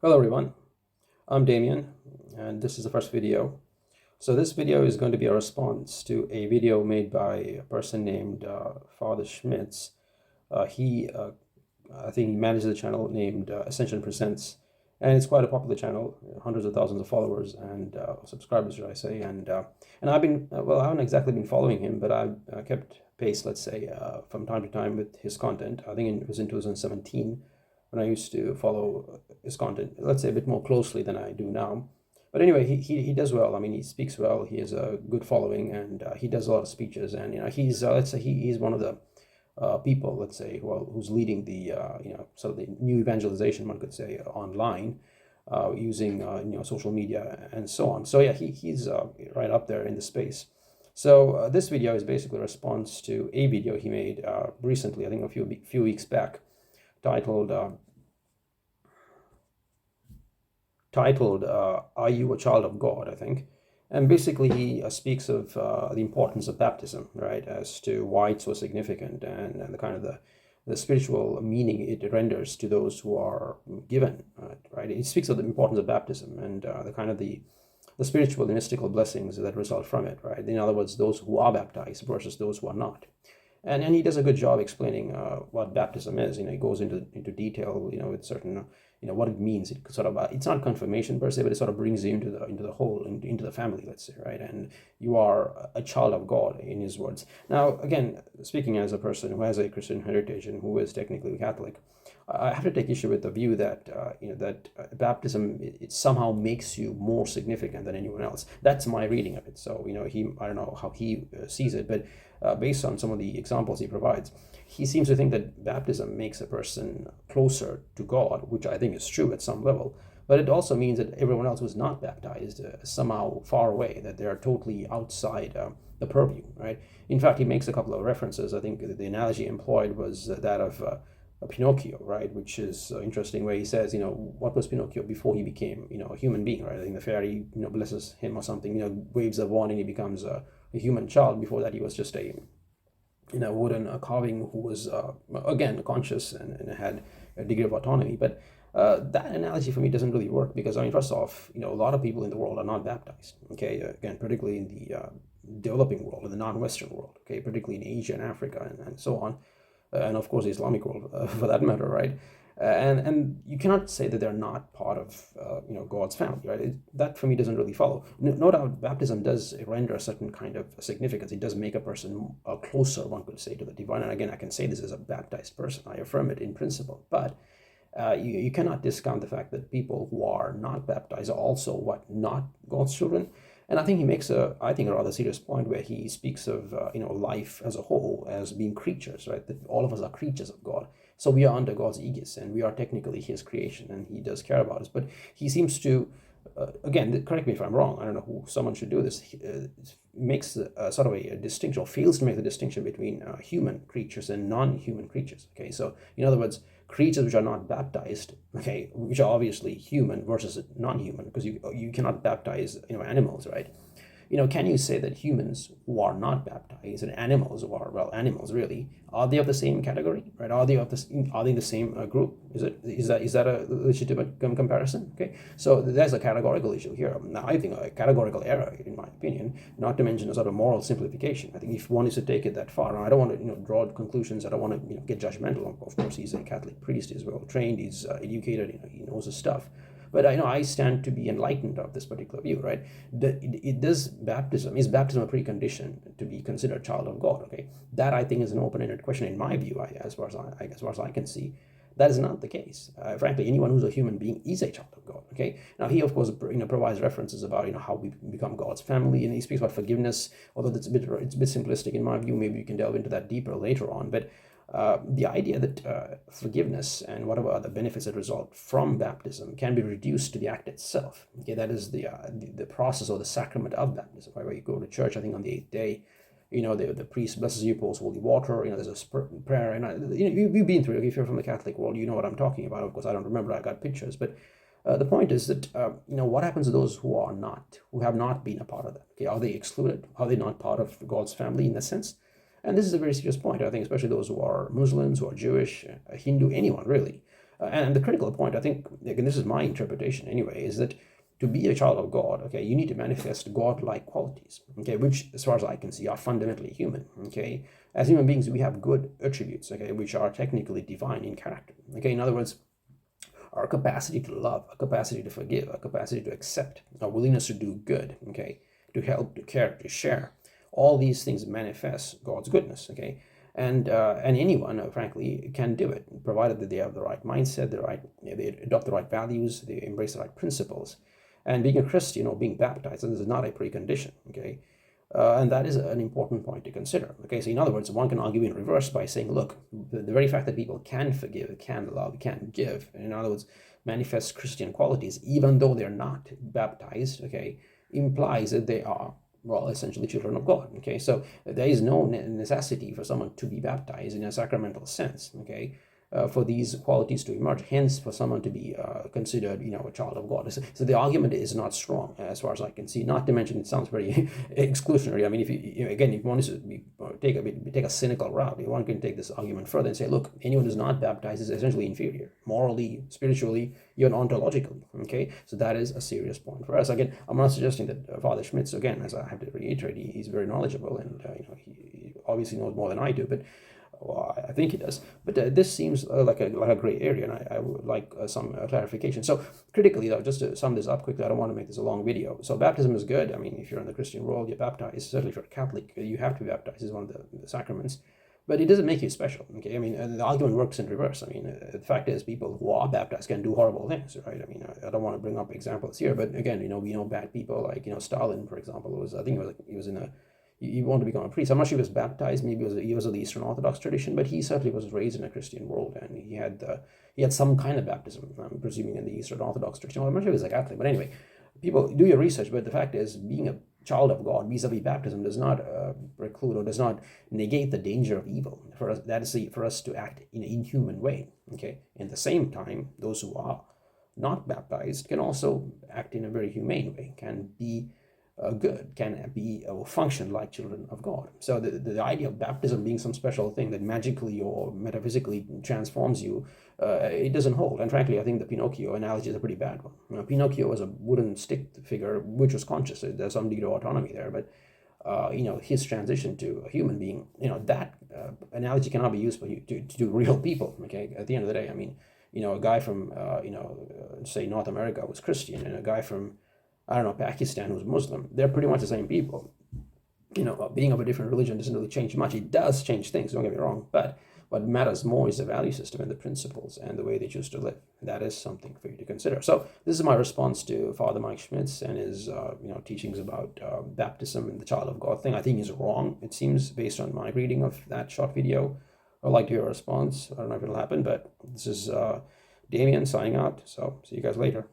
Hello everyone, I'm Damian and this is the first video. So this video is going to be a response to a video made by a person named Father Schmitz. I think he manages a channel named Ascension Presents, and it's quite a popular channel, hundreds of thousands of followers and subscribers, should I say. And I've been, well, I haven't exactly been following him, but I've kept pace, let's say, from time to time with his content. I think it was in 2017 when I used to follow his content, let's say, a bit more closely than I do now. But anyway, he does well. I mean, he speaks well. He has a good following, and he does a lot of speeches. And he's let's say he's one of the people, let's say, who's leading the sort of the new evangelization, one could say, online, using social media and so on. So yeah, he's right up there in the space. So this video is basically a response to a video he made recently, I think a few weeks back, titled Are You a Child of God, I think. And basically he speaks of the importance of baptism, right, as to why it's so significant and the kind of the spiritual meaning it renders to those who are given, right. He speaks of the importance of baptism and the kind of the spiritual and mystical blessings that result from it, right. In other words, those who are baptized versus those who are not. And he does a good job explaining what baptism is. He goes into detail, with certain, what it means. It sort of it's not confirmation per se, but it sort of brings you into the whole, into the family, let's say, right? And you are a child of God, in his words. Now, again, speaking as a person who has a Christian heritage and who is technically Catholic, I have to take issue with the view that baptism, it somehow makes you more significant than anyone else. That's my reading of it. So I don't know how he sees it, but based on some of the examples he provides, he seems to think that baptism makes a person closer to God, which I think is true at some level. But it also means that everyone else who's not baptized is somehow far away, that they're totally outside the purview, right? In fact, he makes a couple of references. I think the analogy employed was that of Pinocchio, right? Which is interesting, where he says, what was Pinocchio before he became, a human being, right? I think the fairy, blesses him or something, waves a wand and he becomes a human child. Before that, he was just a wooden carving who was again conscious and had a degree of autonomy. But that analogy for me doesn't really work, because first off, a lot of people in the world are not baptized. Okay, again, particularly in the developing world, in the non-Western world. Okay, particularly in Asia and Africa and so on, and of course the Islamic world for that matter, right? And you cannot say that they're not part of God's family, right? That for me doesn't really follow. No doubt, baptism does render a certain kind of significance. It does make a person closer, one could say, to the divine. And again, I can say this as a baptized person. I affirm it in principle, but you cannot discount the fact that people who are not baptized are also not God's children. And I think he makes a rather serious point, where he speaks of life as a whole as being creatures, right? That all of us are creatures of God. So we are under God's aegis, and we are technically his creation, and he does care about us. But he seems to, again, correct me if I'm wrong, I don't know who someone should do this, makes sort of a distinction, or fails to make the distinction between human creatures and non-human creatures. Okay, so in other words, creatures which are not baptized, okay, which are obviously human versus non-human, because you cannot baptize animals, right? Can you say that humans who are not baptized and animals who are, well, animals really, are they of the same category, right? Are they in the same group? Is that a legitimate comparison? Okay, so there's a categorical issue here. Now, I think a categorical error, in my opinion, not to mention a sort of moral simplification. I think if one is to take it that far, and I don't want to draw conclusions. I don't want to get judgmental. Of course, he's a Catholic priest. He's well trained. He's educated. He knows his stuff. But I stand to be enlightened of this particular view, right? Is baptism a precondition to be considered a child of God? Okay, that I think is an open-ended question in my view. As far as I can see, that is not the case. Frankly, anyone who's a human being is a child of God. Okay. Now he, of course, provides references about how we become God's family, and he speaks about forgiveness. Although it's a bit simplistic in my view. Maybe we can delve into that deeper later on. But the idea that forgiveness and whatever other benefits that result from baptism can be reduced to the act itself. Okay, that is the process or the sacrament of baptism. Right, where you go to church, I think on the 8th day, the priest blesses you, pours holy water. There's a prayer, and you've been through it. If you're from the Catholic world, you know what I'm talking about. Of course, I don't remember. I got pictures, but the point is that what happens to those who have not been a part of that? Okay, are they excluded? Are they not part of God's family in that sense? And this is a very serious point, I think, especially those who are Muslims, who are Jewish, Hindu, anyone really. And the critical point, I think, again, this is my interpretation anyway, is that to be a child of God, okay, you need to manifest God-like qualities, okay, which, as far as I can see, are fundamentally human, okay. As human beings, we have good attributes, okay, which are technically divine in character, okay. In other words, our capacity to love, our capacity to forgive, our capacity to accept, our willingness to do good, okay, to help, to care, to share, all these things manifest God's goodness, okay. And anyone, frankly, can do it, provided that they have the right mindset, they adopt the right values, they embrace the right principles. And being a Christian or being baptized, this is not a precondition, okay? And that is an important point to consider. Okay, so in other words, one can argue in reverse by saying, look, the very fact that people can forgive, can love, can give, in other words, manifest Christian qualities, even though they're not baptized, okay, implies that they are, well, essentially children of God. Okay, so there is no necessity for someone to be baptized in a sacramental sense, okay, for these qualities to emerge, hence for someone to be considered, a child of God. So the argument is not strong as far as I can see, not to mention it sounds very exclusionary. I mean, if you want to take a cynical route, one can take this argument further and say, look, anyone who's not baptized is essentially inferior, morally, spiritually, even ontologically, okay? So that is a serious point for us. Again, I'm not suggesting that Father Schmitz, again, as I have to reiterate, he's very knowledgeable and he obviously knows more than I do, but well, I think he does, but this seems like a gray area, and I would like some clarification. So critically, though, just to sum this up quickly, I don't want to make this a long video. So baptism is good. I mean, if you're in the Christian world, you're baptized. Certainly, if you're a Catholic, you have to be baptized. It's one of the sacraments, but it doesn't make you special. Okay, I mean, the argument works in reverse. I mean, the fact is, people who are baptized can do horrible things, right? I mean, I don't want to bring up examples here, but again, we know bad people like Stalin, for example. He was in a he wanted to become a priest. I'm not sure he was baptized. Maybe he was of the Eastern Orthodox tradition, but he certainly was raised in a Christian world, and he had some kind of baptism. I'm presuming in the Eastern Orthodox tradition. Well, I'm not sure he was a Catholic, but anyway, people do your research. But the fact is, being a child of God vis-a-vis baptism does not preclude or does not negate the danger of evil. For us, that is for us to act in an inhuman way. Okay. In the same time, those who are not baptized can also act in a very humane way. Can be good, can be or function like children of God. So the idea of baptism being some special thing that magically or metaphysically transforms you, it doesn't hold. And frankly, I think the Pinocchio analogy is a pretty bad one. Pinocchio was a wooden stick figure which was conscious. There's some degree of autonomy there, but his transition to a human being, that analogy cannot be used for you to real people. Okay, at the end of the day, I mean, a guy from say North America was Christian, and a guy from Pakistan who's Muslim, they're pretty much the same people. Being of a different religion doesn't really change much. It does change things, don't get me wrong, but what matters more is the value system and the principles and the way they choose to live. That is something for you to consider. So this is my response to Father Mike Schmitz and his teachings about baptism and the child of God thing. I think he's wrong, it seems, based on my reading of that short video. I'd like to hear a response. I don't know if it'll happen, but this is Damian signing out. So see you guys later.